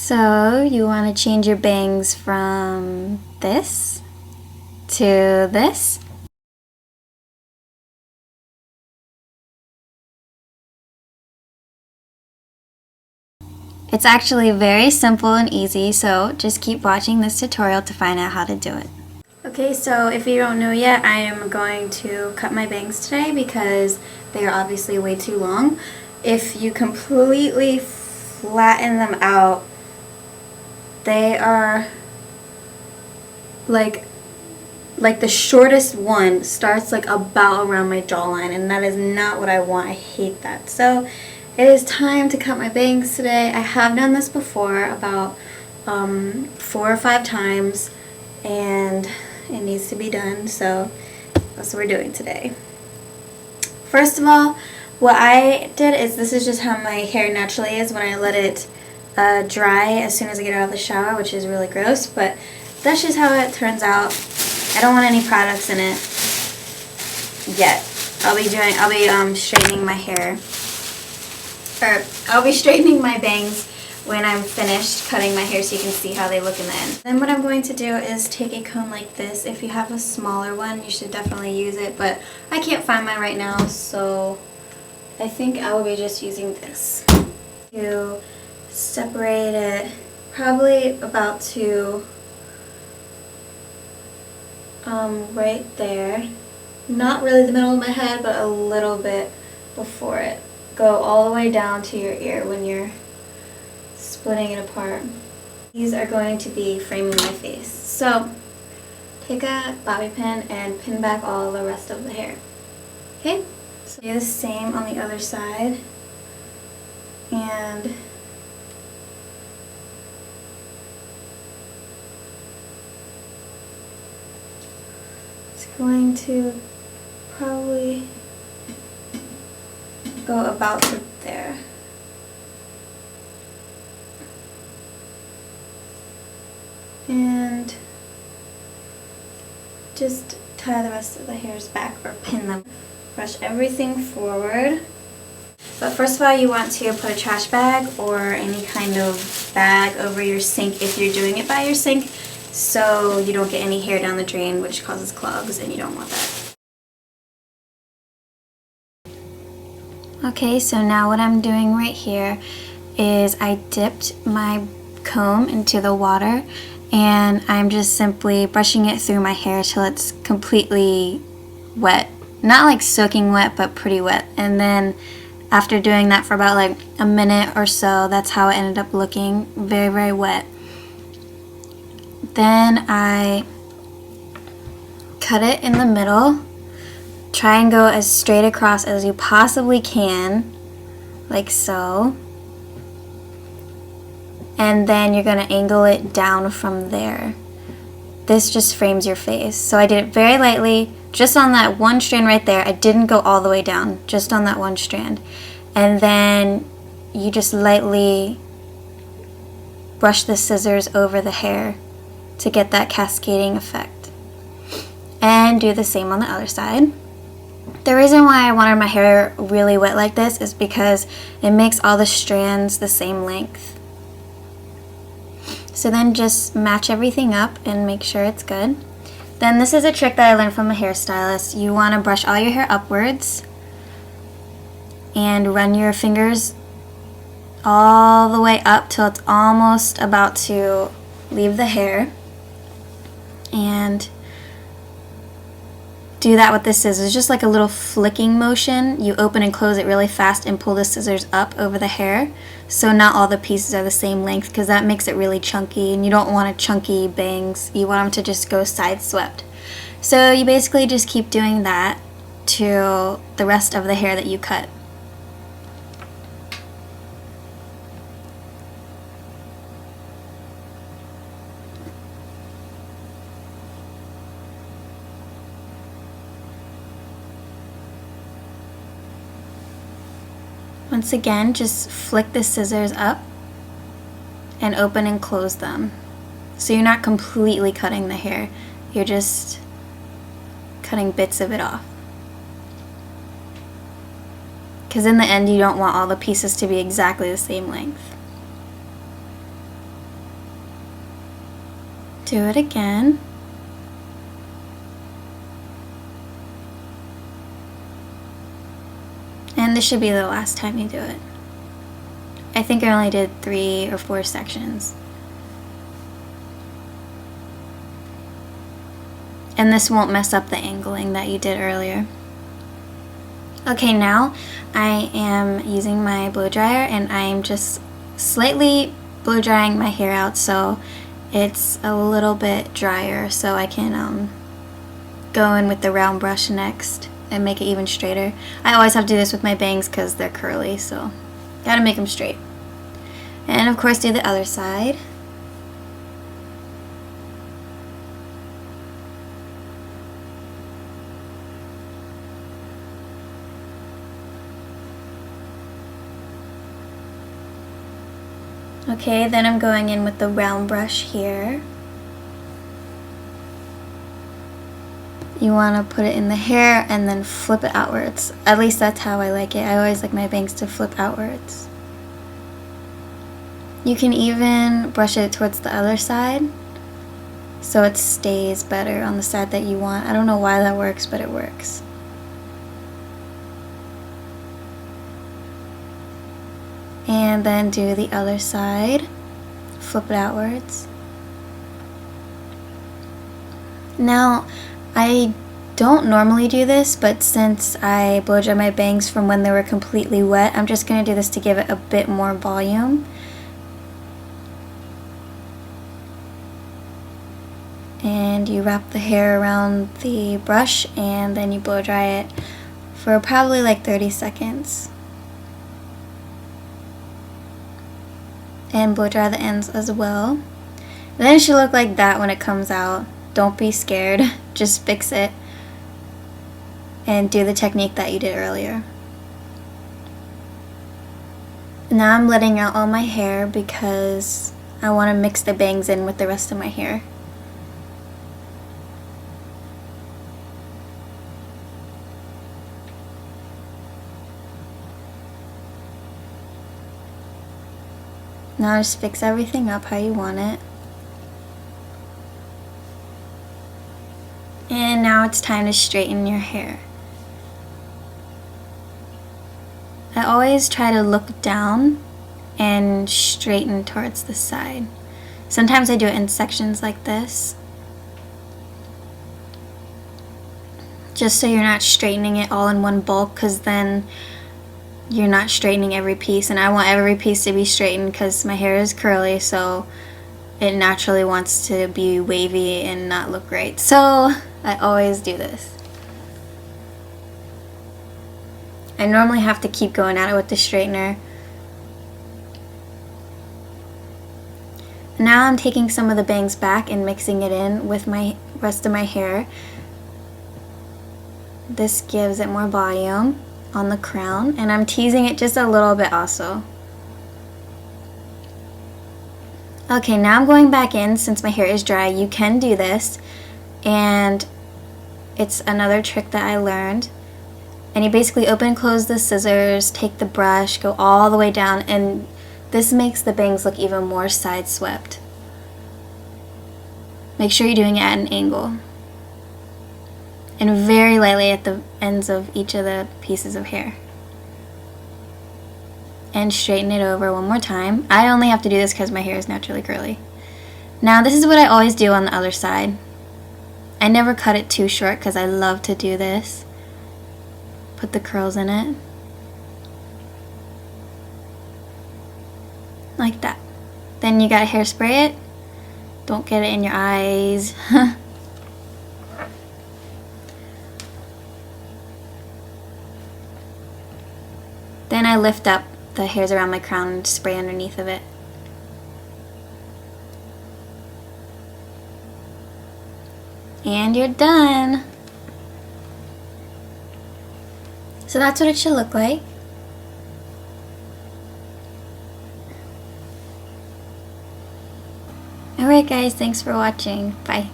So you want to change your bangs from this to this. It's actually very simple and easy, so just keep watching this tutorial to find out how to do it. Okay, so if you don't know yet, I am going to cut my bangs today because they are obviously way too long. If you completely flatten them out, they are like the shortest one starts like about around my jawline, and that is not what I want. I hate that. So it is time to cut my bangs today. I have done this before about 4 or 5 times, and it needs to be done, so that's what we're doing today. First of all, what I did is, this is just how my hair naturally is when I let it dry as soon as I get out of the shower, which is really gross, but that's just how it turns out. I don't want any products in it yet. I'll be straightening my hair, or I'll be straightening my bangs when I'm finished cutting my hair, so you can see how they look in the end. Then what I'm going to do is take a comb like this. If you have a smaller one, you should definitely use it, but I can't find mine right now, so I think I will be just using this to separate it, probably about to right there. Not really the middle of my head, but a little bit before it. Go all the way down to your ear when you're splitting it apart. These are going to be framing my face. So take a bobby pin and pin back all the rest of the hair. Okay? So do the same on the other side. And it's going to probably go about to there. And just tie the rest of the hairs back or pin them. Brush everything forward. But first of all, you want to put a trash bag or any kind of bag over your sink if you're doing it by your sink, so you don't get any hair down the drain, which causes clogs, and you don't want that. Okay, so now what I'm doing right here is I dipped my comb into the water, and I'm just simply brushing it through my hair till it's completely wet. Not like soaking wet, but pretty wet. And then after doing that for about like a minute or so, that's how it ended up looking. Very, very wet. Then I cut it in the middle. Try and go as straight across as you possibly can, like so. And then you're going to angle it down from there. This just frames your face. So I did it very lightly, just on that one strand right there. I didn't go all the way down, just on that one strand. And then you just lightly brush the scissors over the hair to get that cascading effect. And do the same on the other side. The reason why I wanted my hair really wet like this is because it makes all the strands the same length. So then just match everything up and make sure it's good. Then this is a trick that I learned from a hairstylist. You want to brush all your hair upwards and run your fingers all the way up till it's almost about to leave the hair. And do that with the scissors, just like a little flicking motion. You open and close it really fast and pull the scissors up over the hair, so not all the pieces are the same length, because that makes it really chunky, and you don't want a chunky bangs. You want them to just go side swept. So you basically just keep doing that to the rest of the hair that you cut. Once again, just flick the scissors up and open and close them. So you're not completely cutting the hair, you're just cutting bits of it off. Because in the end, you don't want all the pieces to be exactly the same length. Do it again. And this should be the last time you do it. I think I only did 3 or 4 sections. And this won't mess up the angling that you did earlier. Okay, now I am using my blow dryer and I'm just slightly blow drying my hair out so it's a little bit drier, so I can go in with the round brush next and make it even straighter. I always have to do this with my bangs because they're curly, so gotta make them straight. And of course do the other side. Okay, then I'm going in with the round brush here. You want to put it in the hair and then flip it outwards. At least that's how I like it. I always like my bangs to flip outwards. You can even brush it towards the other side so it stays better on the side that you want. I don't know why that works, but it works. And then do the other side, flip it outwards. Now, I don't normally do this, but since I blow dry my bangs from when they were completely wet, I'm just going to do this to give it a bit more volume. And you wrap the hair around the brush and then you blow dry it for probably like 30 seconds. And blow dry the ends as well. And then it should look like that when it comes out. Don't be scared, just fix it and do the technique that you did earlier. Now I'm letting out all my hair because I want to mix the bangs in with the rest of my hair. Now just fix everything up how you want it. And now it's time to straighten your hair. I always try to look down and straighten towards the side. Sometimes I do it in sections like this, just so you're not straightening it all in one bulk, because then you're not straightening every piece, and I want every piece to be straightened because my hair is curly, so it naturally wants to be wavy and not look great. So I always do this. I normally have to keep going at it with the straightener. Now I'm taking some of the bangs back and mixing it in with my rest of my hair. This gives it more volume on the crown, and I'm teasing it just a little bit also. Okay, now I'm going back in since my hair is dry. You can do this, and it's another trick that I learned. And you basically open and close the scissors, take the brush, go all the way down, and this makes the bangs look even more side swept. Make sure you're doing it at an angle. And very lightly at the ends of each of the pieces of hair. And straighten it over one more time. I only have to do this because my hair is naturally curly. Now this is what I always do on the other side. I never cut it too short because I love to do this. Put the curls in it. Like that. Then you gotta hairspray it. Don't get it in your eyes. Then I lift up the hairs around my crown and spray underneath of it. And you're done. So that's what it should look like. Alright guys, thanks for watching. Bye.